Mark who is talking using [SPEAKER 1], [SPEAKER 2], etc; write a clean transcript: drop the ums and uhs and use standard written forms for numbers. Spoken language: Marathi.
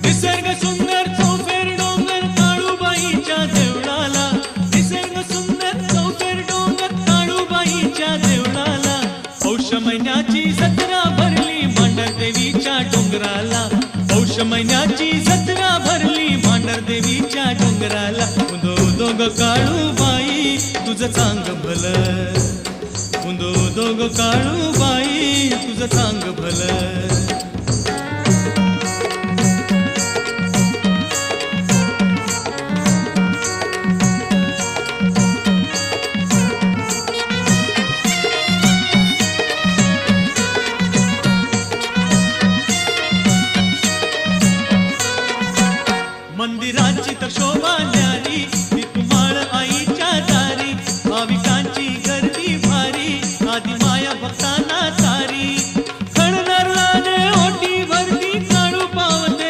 [SPEAKER 1] निसर्ग सुंदर चौफेर डोंगर काळूबाईच्या देवळाला, निसर्ग सुंदर चौफेर डोंगर काळूबाईच्या देवळाला, पौष महिन्याची जत्रा भरली मांढर देवीच्या डोंगराला, पौष महिन्याची जत्रा भरली मांढर देवीच्या डोंगराला. उदो उदो ग काळूबाई तुझं चांग भलं, उदो उदो ग काळूबाई तुझं चांग भलं. मंदिराची तर शोभा न्यारी